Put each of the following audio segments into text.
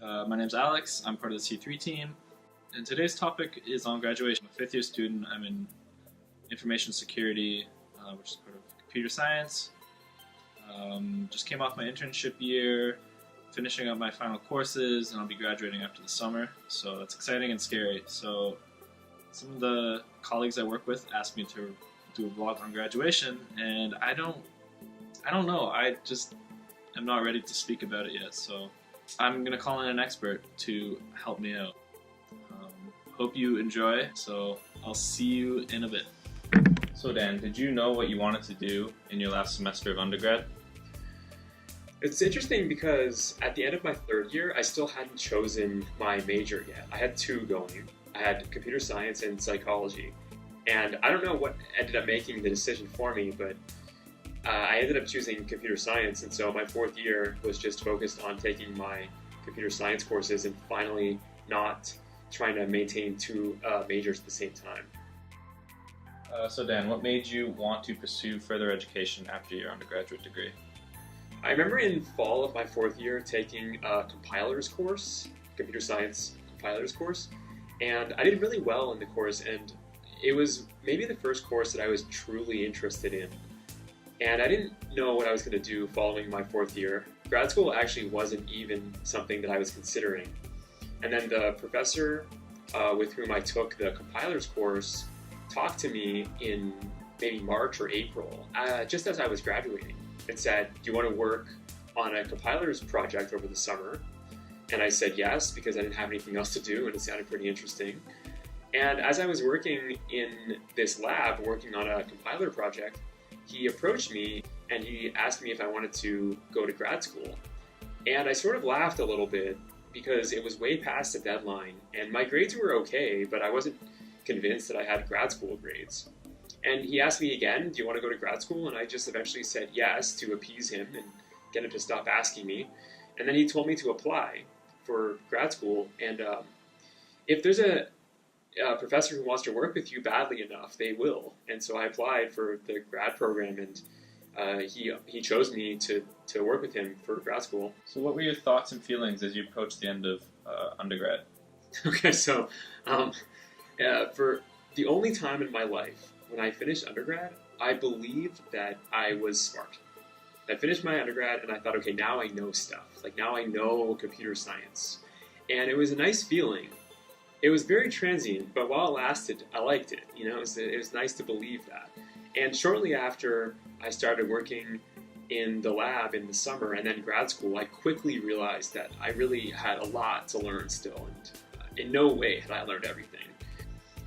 My name's Alex. I'm part of the C3 team, and today's topic is on graduation. I'm a fifth-year student. I'm in information security, which is part of computer science. Just came off my internship year, finishing up my final courses, and I'll be graduating after the summer. So that's exciting and scary. So some of the colleagues I work with asked me to do a vlog on graduation, and I don't know. I'm not ready to speak about it yet. So I'm gonna call in an expert to help me out. Hope you enjoy. So I'll see you in a bit. So Dan, did you know what you wanted to do in your last semester of undergrad? It's interesting because at the end of my third year, I still hadn't chosen my major yet. I had two going. I had computer science and psychology. And I don't know what ended up making the decision for me, but I ended up choosing computer science. And so my fourth year was just focused on taking my computer science courses and finally not trying to maintain two majors at the same time. So Dan, what made you want to pursue further education after your undergraduate degree? I remember in fall of my fourth year taking a compiler's course, computer science compiler's course, and I did really well in the course, and it was maybe the first course that I was truly interested in. And I didn't know what I was going to do following my fourth year. Grad school actually wasn't even something that I was considering. And then the professor with whom I took the compiler's course talked to me in maybe March or April, just as I was graduating. It said, "Do you want to work on a compiler's project over the summer?" And I said yes, because I didn't have anything else to do, and it sounded pretty interesting. And as I was working in this lab, working on a compiler project, he approached me and he asked me if I wanted to go to grad school. And I sort of laughed a little bit because it was way past the deadline, and my grades were okay, but I wasn't convinced that I had grad school grades. And he asked me again, "Do you want to go to grad school?" And I just eventually said yes to appease him and get him to stop asking me. And then he told me to apply for grad school. And if there's a professor who wants to work with you badly enough, they will. And so I applied for the grad program, and he chose me to work with him for grad school. So what were your thoughts and feelings as you approached the end of undergrad? Okay, so for the only time in my life when I finished undergrad, I believed that I was smart. I finished my undergrad and I thought, okay, now I know stuff. Like, now I know computer science. And it was a nice feeling. It was very transient, but while it lasted, I liked it. You know, it was nice to believe that. And shortly after I started working in the lab in the summer and then grad school, I quickly realized that I really had a lot to learn still, and in no way had I learned everything.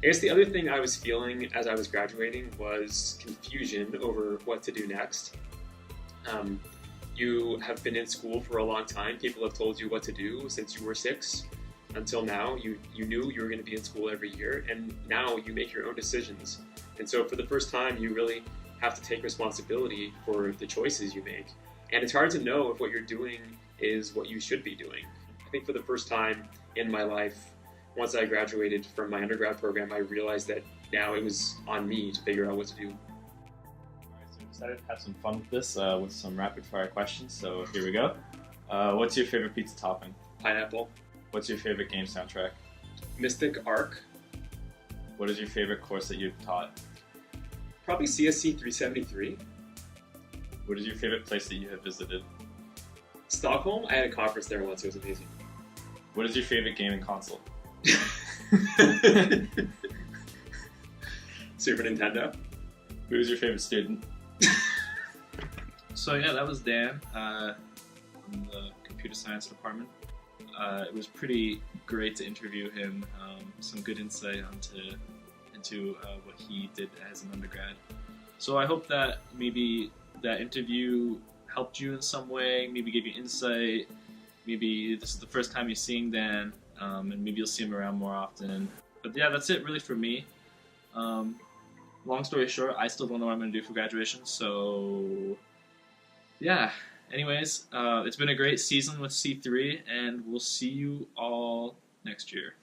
I guess the other thing I was feeling as I was graduating was confusion over what to do next. You have been in school for a long time. People have told you what to do since you were 6. Until now, you knew you were going to be in school every year, and now you make your own decisions. And so for the first time, you really have to take responsibility for the choices you make. And it's hard to know if what you're doing is what you should be doing. I think for the first time in my life, once I graduated from my undergrad program, I realized that now it was on me to figure out what to do. Alright, so we decided to have some fun with this, with some rapid fire questions, so here we go. What's your favorite pizza topping? Pineapple. What's your favorite game soundtrack? Mystic Arc. What is your favorite course that you've taught? Probably CSC 373. What is your favorite place that you have visited? Stockholm. I had a conference there once. It was amazing. What is your favorite gaming console? Super Nintendo. Who is your favorite student? So yeah, that was Dan in the computer science department. It was pretty great to interview him. Some good insight into what he did as an undergrad. So I hope that maybe that interview helped you in some way, maybe gave you insight. Maybe this is the first time you're seeing Dan, and maybe you'll see him around more often. But yeah, that's it really for me. Long story short, I still don't know what I'm going to do for graduation, so yeah. Anyways, it's been a great season with C3, and we'll see you all next year.